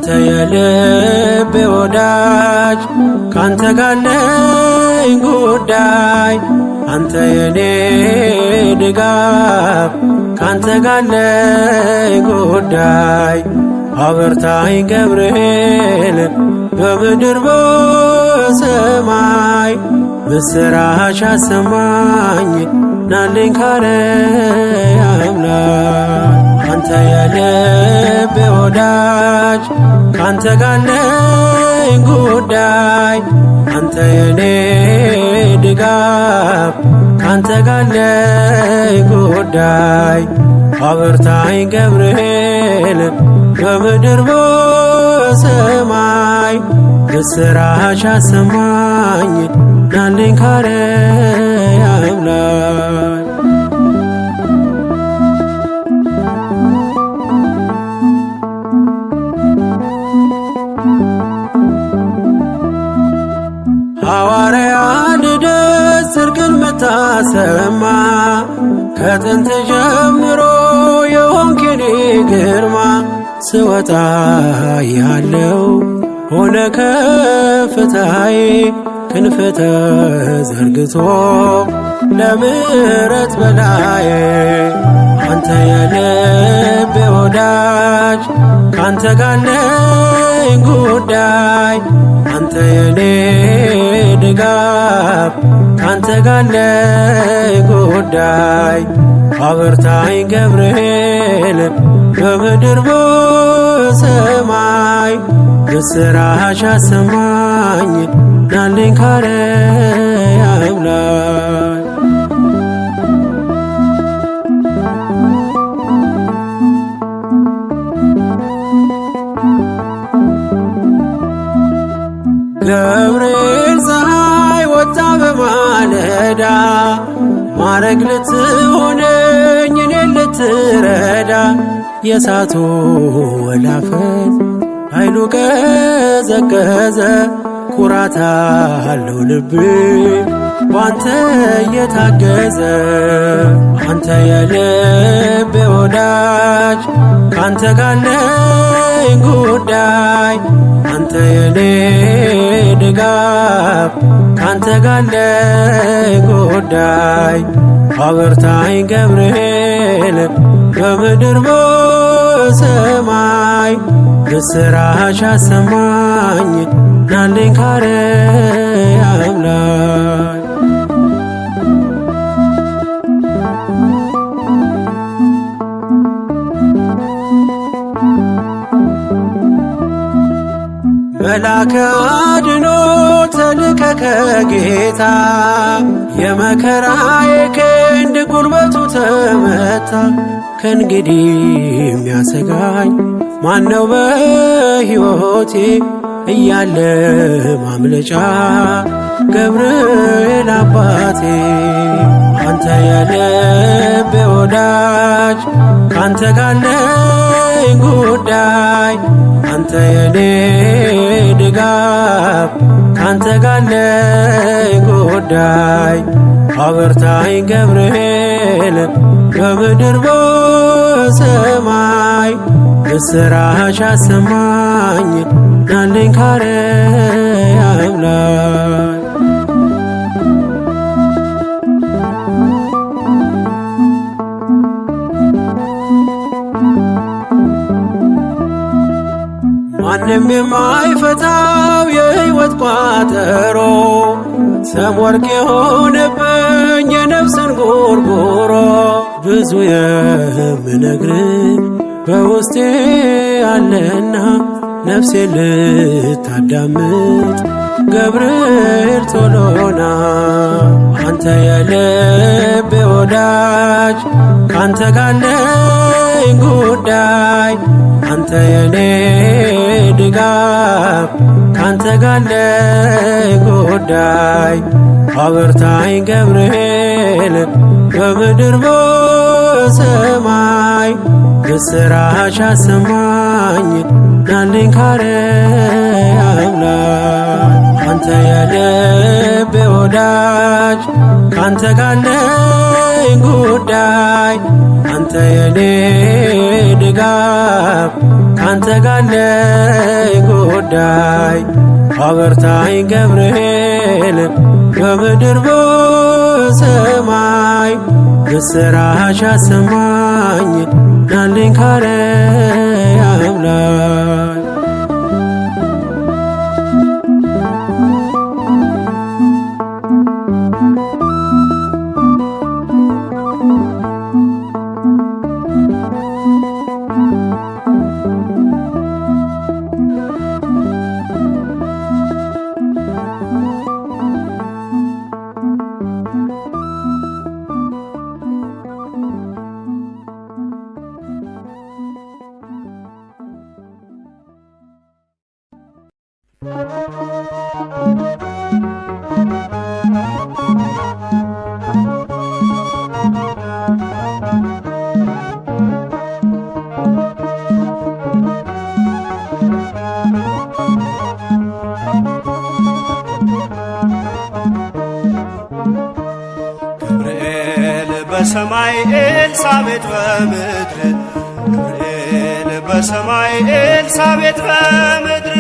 አንተ የልቤ ወዳጅ ካንተ ጋር አለኝ ጉዳይ አንተ የኔ ድጋፍ ካንተ ጋር አለኝ ጉዳይ አበርታኝ ገብርኤል በምድር በሰማይ ምስራች አሰማኝ ናልኝ ካርያም ላይ አንተ የልቤ ወዳጅ ካንተ ጋር አለኝ ጉዳይ አንተ የኔ ድጋፍ ካንተ ጋር አለኝ ጉዳይ አበርታኝ ገብርኤል በምድር በሰማይ ምስራች አሰማኝ ናልኝ ካርያም ላይ ሐዋርያ ልደት ጽድቅን ምታሰማ ከጥንት ጀምሮ የሆንክ የኔ ግርማ ስወጣ ያለው ሆነ ከፍታዬ ክንፍ ተዘርግቶ ለምሕረት በላዬ አንተ የልቤ ወዳጅ ካንተ ጋር አለኝ ጉዳይ አንተ የኔ ድጋፍ ካንተ ጋር አለኝ ጉዳይ አበርታኝ ገብርኤል በምድር በሰማይ ምስራች አሰማኝ ናልኝ ካርያም ላይ ገብርኤል ፀሐይ ወጣ በማለዳ ማረግ ልትሆነኝ እኔን ልትረዳ የእሳቱ ወላፈን ኃይሉ ቀዘቀዘ ኩራት አለው ልቤ ባንተ እየታገዘ አንተ የልቤ ወዳጅ ካንተ ጋር አለኝ ጉዳይ አንተ የኔ ድጋፍ ካንተ ጋር አለኝ ጉዳይ አበርታኝ ገብርኤል በምድር በሰማይ ምስራች አሰማኝ ናልኝ ካርያም ላይ መልአከ አድኖ ተልከ ከጌታ የመከራዬ ክንድ ጉልበቱ ተመታ ከእንግዲህ የሚያሰጋኝ ማነው በሕይወቴ እያለ ማምለጫ ገብርኤል አባቴ አንተ የልቤ ወዳጅ ካንተ ጋር አለኝ ጉዳይ አንተ የኔ ድጋፍ ካንተ ጋር አለኝ ጉዳይ አበርታኝ ገብርኤል በምድር በሰማይ ምስራች አሰማኝ ናልኝ ካርያም ላይ ማንም የማይፈታው የሕይወት ቋጠሮ ሰም ወርቅ የሆነብኝ የነፍስን ጎርጎሮ ብዙ የምነግርህ በውስጤ አለና ነፍሴ ልታዳምጥ ገብርኤል ቶሎና አንተ የልቤ ወዳጅ ካንተ ጋር አለኝ ጉዳይ አንተ የኔ ድጋፍ ካንተ ጋር አለኝ ጉዳይ አበርታኝ ገብርኤል በምድር በሰማይ ምስራች አሰማኝ ናልኝ ካርያም ላይ አንተ የልቤ ወዳጅ ካንተ ጋር አለኝ ጉዳይ አንተ የኔ ድጋፍ ካንተ ጋለኝ ጉዳይ አበርታኝ ገብርኤል በምድር በሰማይ ምስራች አሰማኝ ናልኝ ካርያም ላይ በሰማይ ኤልሳቤጥ በምድር ገብርኤል በሰማይ ኤልሳቤጥ በምድር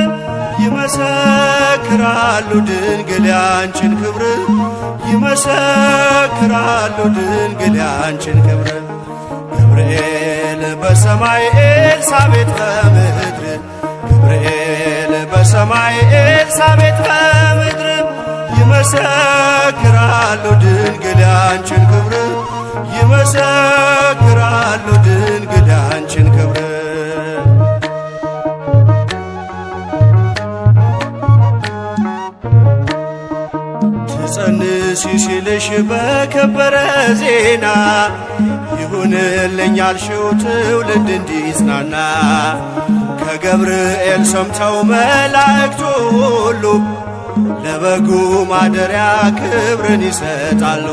ይመሰክራሉ ድንግል ያንቺን ክብር ይመሰክራሉ ድንግል ያንቺን ክብር ገብርኤል በሰማይ ኤልሳቤጥ በምድር ገብርኤል በሰማይ ኤልሳቤጥ በምድር ይመሰክራሉ ድንግል ያንቺን ክብር ይመሰክራሉ ድንግል ያንቺን ክብር ትጸንሲ ሲልሽ በከበረ ዜና ይሁንልኝ ያልሽው ትውልድ እንዲጽናና ከገብርኤል ሰምተው መላእክቱ ሁሉ ለበጉ ማደሪያ ክብርን ይሰጣሉ።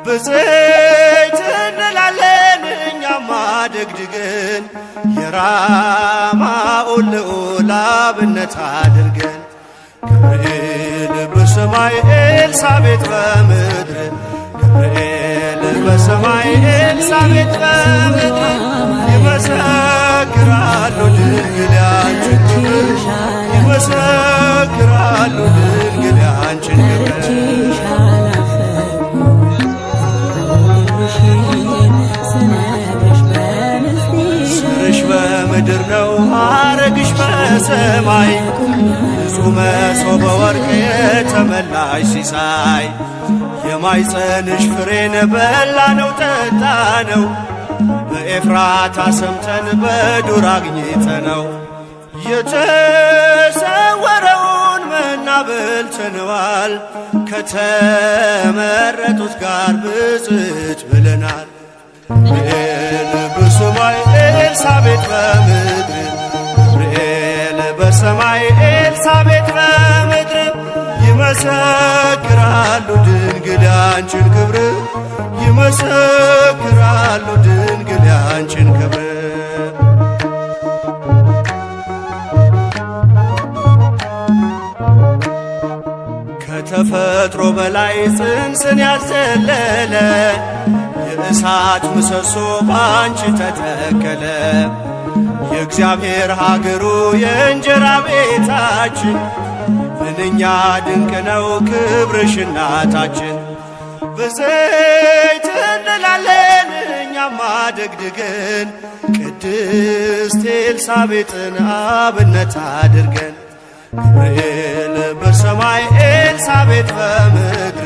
ብፅዕት እንላለን እኛማ ደግድገን የራማውን ልዑል አብነት አድርገን ገብርኤል በሰማይ ኤልሳቤጥ በምድር ገብርኤል በሰማይ ኤልሳቤጥ በምድር ይመሰክራሉ ድንግል ያንቺን ክብር ይመሰክራሉ ድንግል ያንቺን ክብር ስርሽ በምድር ነው ማዕረግሽ በሰማይ ንጹሕ መሶበ ወርቅ የተመላሽ ሲሳይ የማኅፀንሽ ፍሬን በላነው ጠጣነው በኤፍራታ ሰምተን በዱር አግኝተነው የተሰወረውን መና በልተነዋል ከተመረጡት ጋር ብፅዕት ብለናል። ገብርኤል በሰማይ ኤልሳቤጥ በምድር ገብርኤል በሰማይ ኤልሳቤጥ በምድር ይመሰክራሉ ድንግል ያንቺን ክብር ይመሰክራሉ ድንግል ያንቺን ክብር ከተፈጥሮ በላይ ጽንስን ያዘለለ የእሳት ምሰሶ ባንቺ ተተከለ የእግዚአብሔር ሀገሩ የእንጀራ ቤታችን ምንኛ ድንቅ ነው ክብርሽ እናታችን ብፅዕት እንላለን እኛማ ደግድገን ቅድስት ኤልሳቤጥን አብነት አድርገን ገብርኤል በሰማይ ኤልሳቤጥ በምድር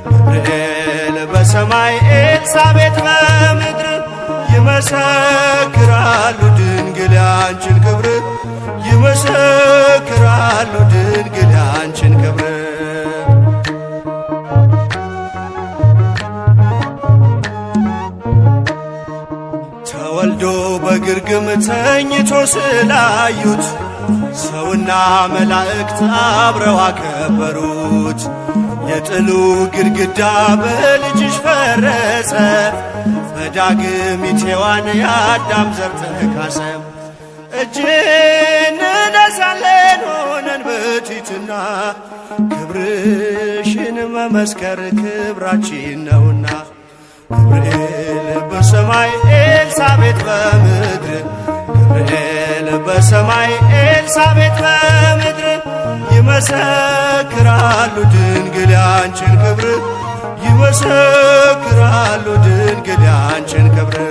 ገብርኤል በሰማይ ኤልሳቤጥ በምድር ይመሰክራሉ ድንግል ያንቺን ክብር ይመሰክራሉ ድንግል ያንቺን ክብር ተወልዶ በግርግም ተኝቶ ስላዩት ሰውና መላእክት አብረው አከበሩት። የጥሉ ግድግዳ በልጅሽ ፈረሰ፣ በዳግሚት ሔዋን የአዳም ዘር ተካሰ። እጅ እንነሳለን ሆነን በትሕትና ክብርሽን መመስከር ክብራችን ነውና። ገብርኤል በሰማይ ኤልሳቤጥ በምድር ገብርኤል በሰማይ ኤልሳቤጥ በምድር ይመሰክራሉ ድንግል ያንቺን ክብር ይመሰክራሉ ድንግል ያንቺን ክብር።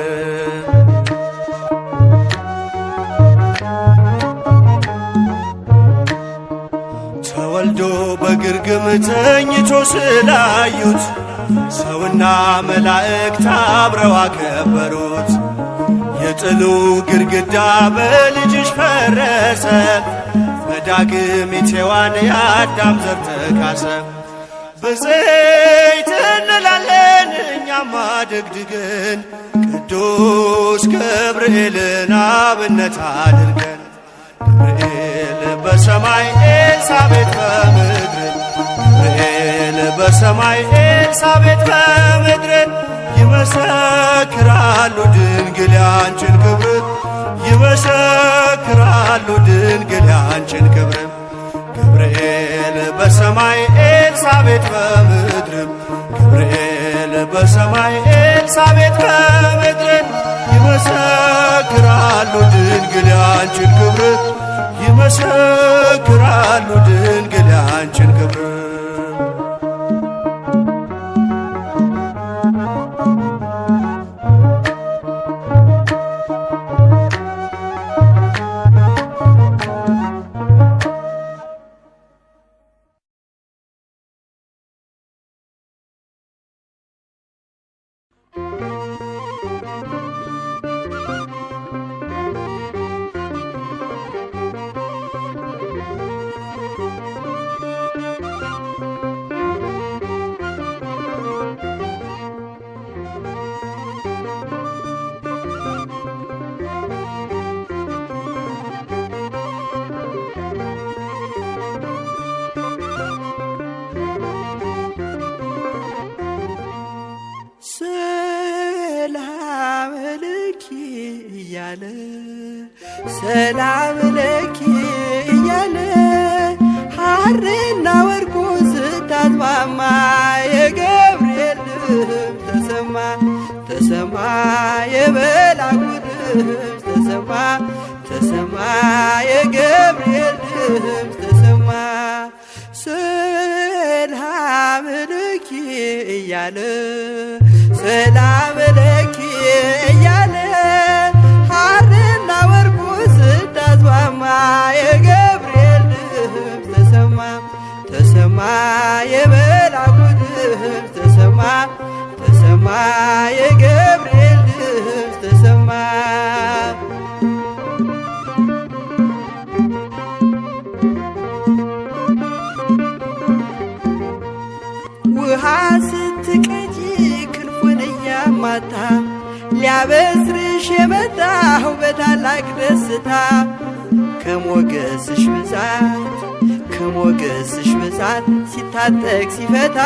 ተወልዶ በግርግም ተኝቶ ስላዩት ሰውና መላእክት አብረው አከበሩት። የጥሉ ግድግዳ በልጅሽ ፈረሰ በዳግሚት ሔዋን የአዳም ዘር ተካሰ። ብፅዕት እንላለን እኛም አደግድገን ቅዱስ ገብርኤልን አብነት አድርገን። ገብርኤል በሰማይ ኤልሳቤጥ በምድር ገብርኤል በሰማይ ኤልሳቤጥ በምድር ይመሰክራሉ ድንግል ያንቺን ክብር ይመሰክራሉ ድንግል ያንቺን ክብር። ገብርኤል በሰማይ ኤልሳቤጥ በምድር ገብርኤል በሰማይ ኤልሳቤጥ በምድር ይመሰክራሉ ድንግል ያንቺን ክብር ይመሰክራሉ ድንግል ያንቺን ክብር። ሰላም ለኪ እያለ ሐርና ወርቁ ስታስማማ የገብርኤል ድምፅ ተሰማ ተሰማ የመልአኩ ድምፅ ተሰማ ተሰማ የገብርኤል ድምፅ ተሰማ። ሰላም ለኪ እያለ ሰላም ለኪ እያለ ሐርና ወርቁ ስታስማማ የገብርኤል ድምፅ ተሰማ ተሰማ የመልአኩ ድምፅ ተሰማ ተሰማ የገብርኤል ድምፅ ተሰማ። ውሃ ስትቀጂ ክንፉን እያማታ ሊያበስርሽ የመጣሁ በታላቅ ደስታ ከሞገስሽ ብዛት ሲታጠቅ ሲፈታ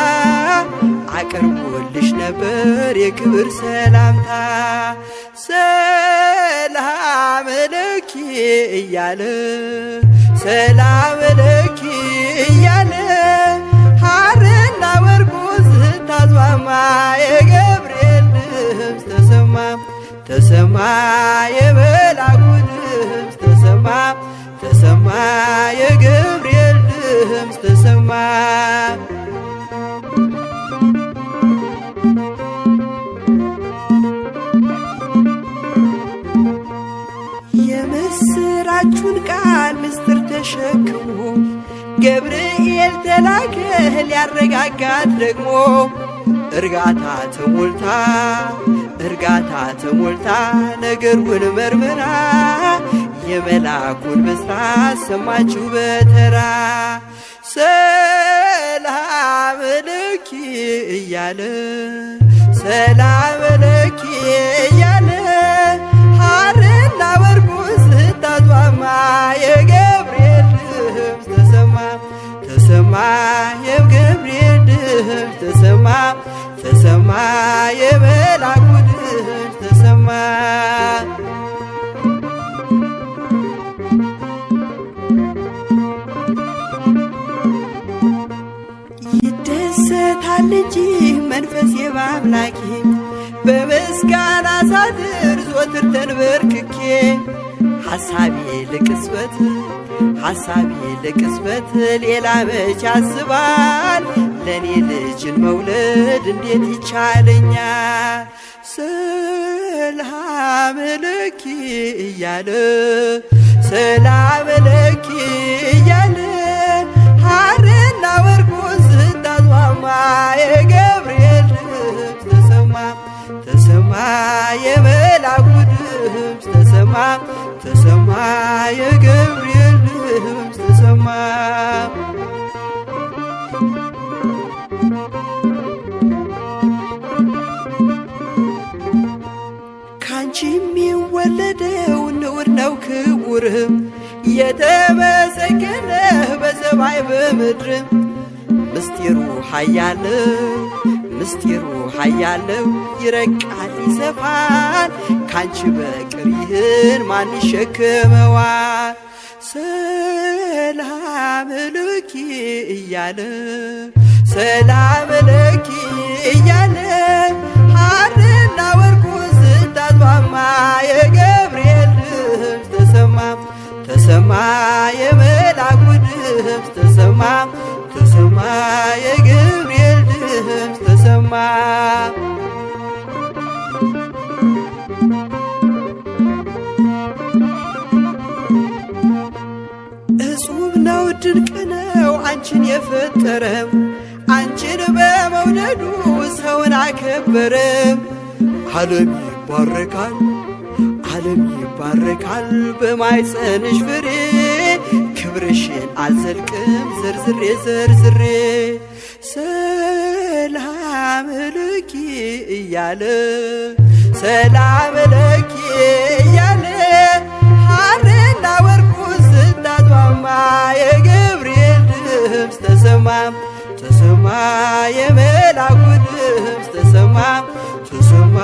አቅርቦልሽ ነበር የክብር ሰላምታ። ሰላም ለኪ እያለ ሰላም ለኪ እያለ ሐርና ወርቁ ስታስማማ የገብርኤል ድምፅ ተሰማ ተሰማ የመልአኩ ድምፅ ተሰማ ተሰማ የገብርኤል ድምፅ ተሰማ። የምስራቹን ቃል ምስጢር ተሸክሞ ገብርኤል ተላከ ሊያረጋጋት ደግሞ እርጋታ ተሞልታ ነገሩን መርምራ የመልአኩን ብስራት ሰማችው በተራ። ሰላም ለኪ እያለ ሰላም ለኪ እያለ ሐርና ወርቁ ስታስማማ የገብርኤል ድምፅ ተሰማ ተሰማ የገብርኤል ድምፅ ተሰማ ተሰማ የመልአኩ ድምፅ ተሰማ። ይደሰታል እንጂ መንፈሴ በአምላኬ በምስጋና ሳድር ዘወትር ተንበርክኬ ሐሳቤ ለቅጽበት ሐሳቤ ለቅጽበት ሌላ መች ያስባል ለኔ ልጅን መውለድ እንዴት ይቻለኛል ሰላም ለኪ እያለ ሰላም ለኪ እያለ ሐርና ወርቁን ስታስማማ የገብርኤል ድምፅ ተሰማ ተሰማ የመላኩ ድምፅ ተሰማ ተሰማ የገብርኤል ድምፅ ተሰማ ካንቺ የሚወለደው ንዑድ ነው ክቡርም የተመሰገነ በሰማይ በምድርም ምስጢሩ ኃያለው ይረቃል ይሰፋል ካንቺ በቀር ይህን ማን ይሸከመዋል ሰላም ለኪ እያለ ሰላም ለኪ እያለ ሐርና ወርቁን ስታስማማ የገብርኤል ድምፅ ተሰማ ተሰማ የመላኩ ድምፅ ተሰማ ተሰማ የገብርኤል ድምፅ ተሰማ እጹብ ነው ድንቅ ነው አንቺን የፈጠረም አንቺን በመውደዱ ሰውን አከበረም ዓለም ይባረካል በማይጸንሽ ፍሬ ክብርሽን አልዘልቅም ዘርዝሬ ሰላም ለኪ እያለ ሰላም ለኪ እያለ ሐርና ወርቁን ስታስማማ የገብርኤል ድምፅ ተሰማ ተሰማ የመላኩ ድምፅ ተሰማ ተሰማ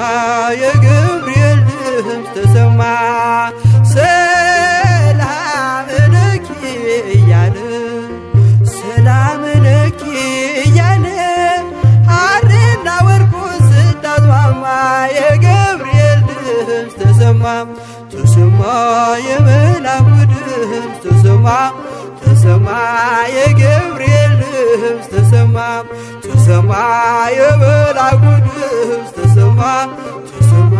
የገብርኤል ድምፅ ተሰማ ሰላም ለኪ እያለ ሰላም ለኪ እያለ ሐርና ወርቁን ስታስማማ የገብርኤል ድምፅ ተሰማ ተሰማ የመላኩ ድምፅ ተሰማ ተሰማ የገብርኤል ድምፅ ተሰማ ተሰማ የመላኩ ድምፅ ተሰማ ተሰማ